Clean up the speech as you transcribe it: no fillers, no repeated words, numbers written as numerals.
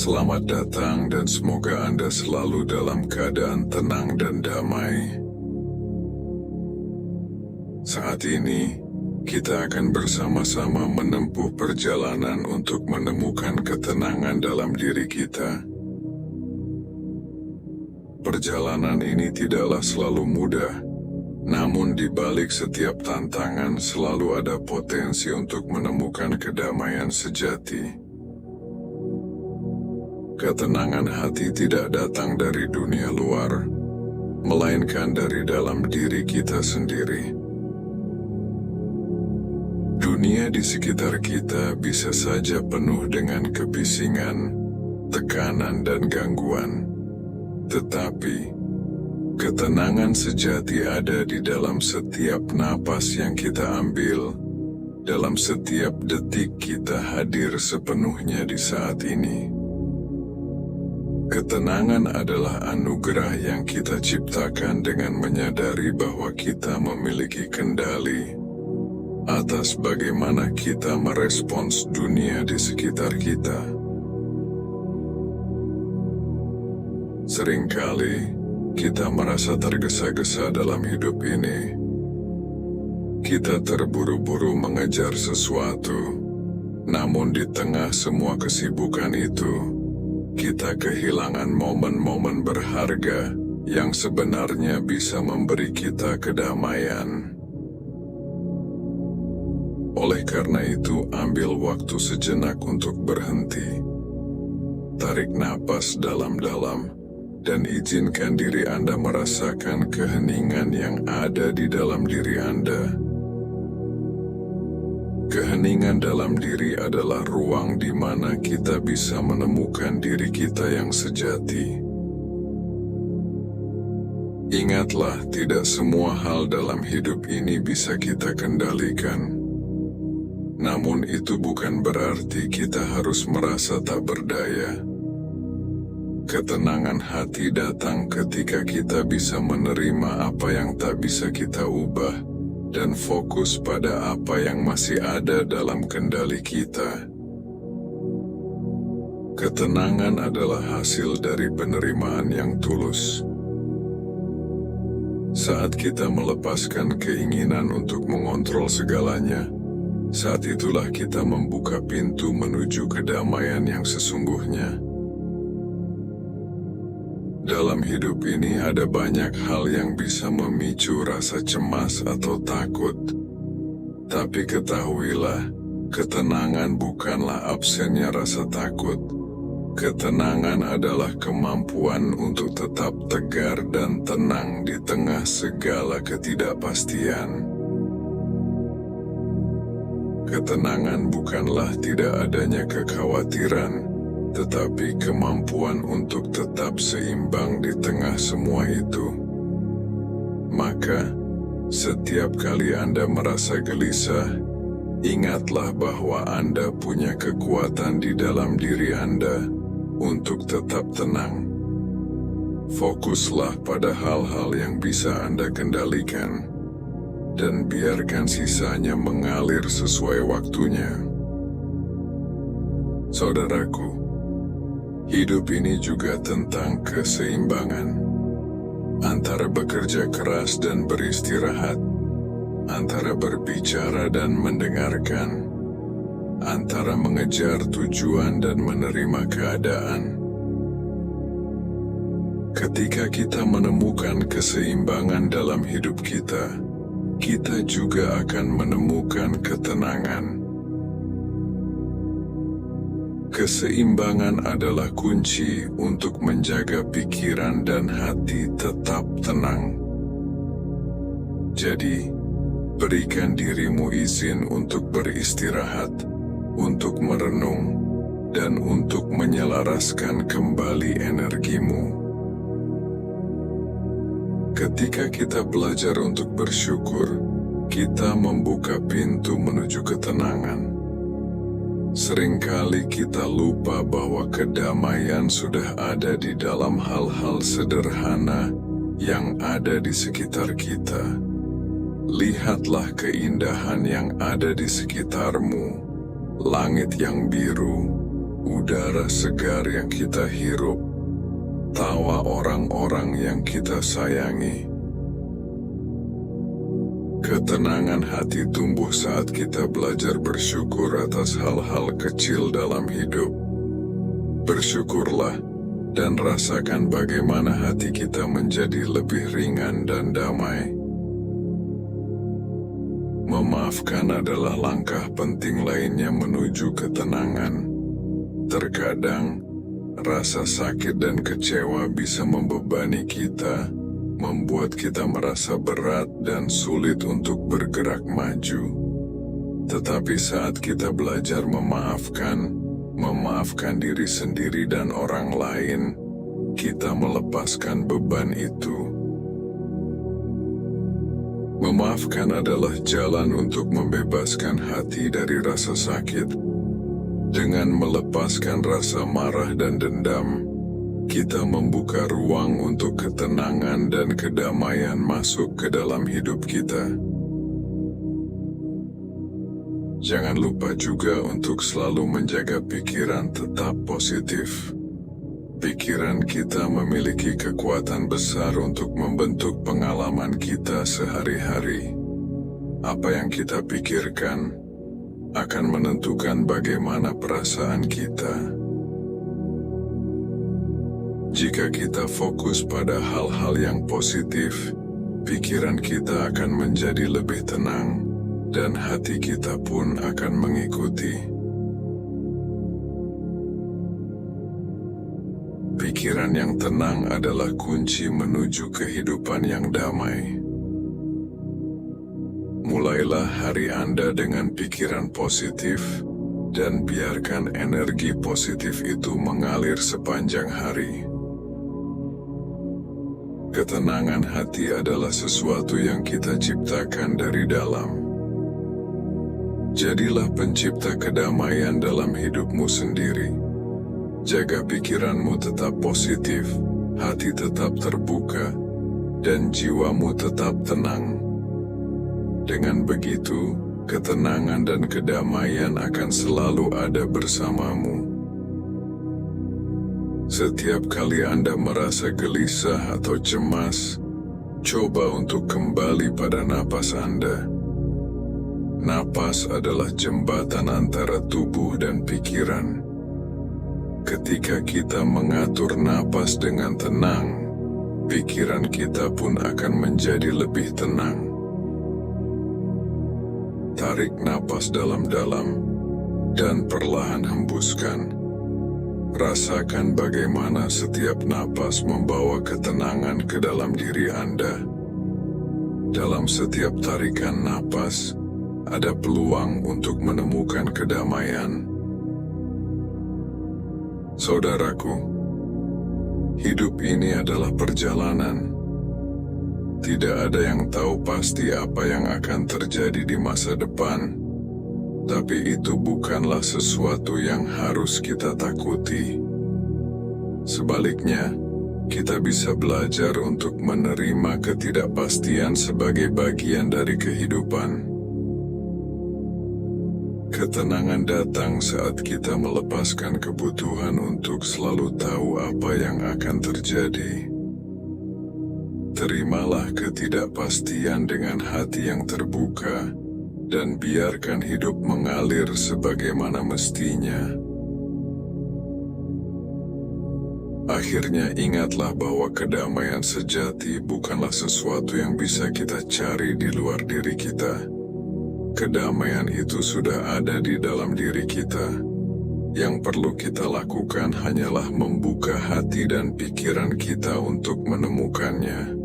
Selamat datang dan semoga Anda selalu dalam keadaan tenang dan damai. Saat ini, kita akan bersama-sama menempuh perjalanan untuk menemukan ketenangan dalam diri kita. Perjalanan ini tidaklah selalu mudah, namun di balik setiap tantangan selalu ada potensi untuk menemukan kedamaian sejati. Ketenangan hati tidak datang dari dunia luar, melainkan dari dalam diri kita sendiri. Dunia di sekitar kita bisa saja penuh dengan kebisingan, tekanan, dan gangguan. Tetapi, ketenangan sejati ada di dalam setiap napas yang kita ambil, dalam setiap detik kita hadir sepenuhnya di saat ini. Ketenangan adalah anugerah yang kita ciptakan dengan menyadari bahwa kita memiliki kendali atas bagaimana kita merespons dunia di sekitar kita. Seringkali kita merasa tergesa-gesa dalam hidup ini. Kita terburu-buru mengejar sesuatu, namun di tengah semua kesibukan itu, kita kehilangan momen-momen berharga yang sebenarnya bisa memberi kita kedamaian. Oleh karena itu, ambil waktu sejenak untuk berhenti. Tarik napas dalam-dalam dan izinkan diri Anda merasakan keheningan yang ada di dalam diri Anda. Keheningan dalam diri adalah ruang di mana kita bisa menemukan diri kita yang sejati. Ingatlah, tidak semua hal dalam hidup ini bisa kita kendalikan. Namun itu bukan berarti kita harus merasa tak berdaya. Ketenangan hati datang ketika kita bisa menerima apa yang tak bisa kita ubah, dan fokus pada apa yang masih ada dalam kendali kita. Ketenangan adalah hasil dari penerimaan yang tulus. Saat kita melepaskan keinginan untuk mengontrol segalanya, saat itulah kita membuka pintu menuju kedamaian yang sesungguhnya. Dalam hidup ini ada banyak hal yang bisa memicu rasa cemas atau takut. Tapi ketahuilah, ketenangan bukanlah absennya rasa takut. Ketenangan adalah kemampuan untuk tetap tegar dan tenang di tengah segala ketidakpastian. Ketenangan bukanlah tidak adanya kekhawatiran, tetapi kemampuan untuk tetap seimbang di tengah semua itu. Maka, setiap kali Anda merasa gelisah, ingatlah bahwa Anda punya kekuatan di dalam diri Anda untuk tetap tenang. Fokuslah pada hal-hal yang bisa Anda kendalikan, dan biarkan sisanya mengalir sesuai waktunya. Saudaraku, hidup ini juga tentang keseimbangan antara bekerja keras dan beristirahat, antara berbicara dan mendengarkan, antara mengejar tujuan dan menerima keadaan. Ketika kita menemukan keseimbangan dalam hidup kita, kita juga akan menemukan ketenangan. Keseimbangan adalah kunci untuk menjaga pikiran dan hati tetap tenang. Jadi, berikan dirimu izin untuk beristirahat, untuk merenung, dan untuk menyelaraskan kembali energimu. Ketika kita belajar untuk bersyukur, kita membuka pintu menuju ketenangan. Seringkali kita lupa bahwa kedamaian sudah ada di dalam hal-hal sederhana yang ada di sekitar kita. Lihatlah keindahan yang ada di sekitarmu, langit yang biru, udara segar yang kita hirup, tawa orang-orang yang kita sayangi. Ketenangan hati tumbuh saat kita belajar bersyukur atas hal-hal kecil dalam hidup. Bersyukurlah dan rasakan bagaimana hati kita menjadi lebih ringan dan damai. Memaafkan adalah langkah penting lainnya menuju ketenangan. Terkadang, rasa sakit dan kecewa bisa membebani kita, membuat kita merasa berat dan sulit untuk bergerak maju. Tetapi saat kita belajar memaafkan diri sendiri dan orang lain, kita melepaskan beban itu. Memaafkan adalah jalan untuk membebaskan hati dari rasa sakit. Dengan melepaskan rasa marah dan dendam, kita membuka ruang untuk ketenangan dan kedamaian masuk ke dalam hidup kita. Jangan lupa juga untuk selalu menjaga pikiran tetap positif. Pikiran kita memiliki kekuatan besar untuk membentuk pengalaman kita sehari-hari. Apa yang kita pikirkan akan menentukan bagaimana perasaan kita. Jika kita fokus pada hal-hal yang positif, pikiran kita akan menjadi lebih tenang, dan hati kita pun akan mengikuti. Pikiran yang tenang adalah kunci menuju kehidupan yang damai. Mulailah hari Anda dengan pikiran positif, dan biarkan energi positif itu mengalir sepanjang hari. Ketenangan hati adalah sesuatu yang kita ciptakan dari dalam. Jadilah pencipta kedamaian dalam hidupmu sendiri. Jaga pikiranmu tetap positif, hati tetap terbuka, dan jiwamu tetap tenang. Dengan begitu, ketenangan dan kedamaian akan selalu ada bersamamu. Setiap kali Anda merasa gelisah atau cemas, coba untuk kembali pada napas Anda. Napas adalah jembatan antara tubuh dan pikiran. Ketika kita mengatur napas dengan tenang, pikiran kita pun akan menjadi lebih tenang. Tarik napas dalam-dalam dan perlahan hembuskan. Rasakan bagaimana setiap napas membawa ketenangan ke dalam diri Anda. Dalam setiap tarikan napas, ada peluang untuk menemukan kedamaian. Saudaraku, hidup ini adalah perjalanan. Tidak ada yang tahu pasti apa yang akan terjadi di masa depan, tapi itu bukanlah sesuatu yang harus kita takuti. Sebaliknya, kita bisa belajar untuk menerima ketidakpastian sebagai bagian dari kehidupan. Ketenangan datang saat kita melepaskan kebutuhan untuk selalu tahu apa yang akan terjadi. Terimalah ketidakpastian dengan hati yang terbuka, dan biarkan hidup mengalir sebagaimana mestinya. Akhirnya ingatlah bahwa kedamaian sejati bukanlah sesuatu yang bisa kita cari di luar diri kita. Kedamaian itu sudah ada di dalam diri kita. Yang perlu kita lakukan hanyalah membuka hati dan pikiran kita untuk menemukannya.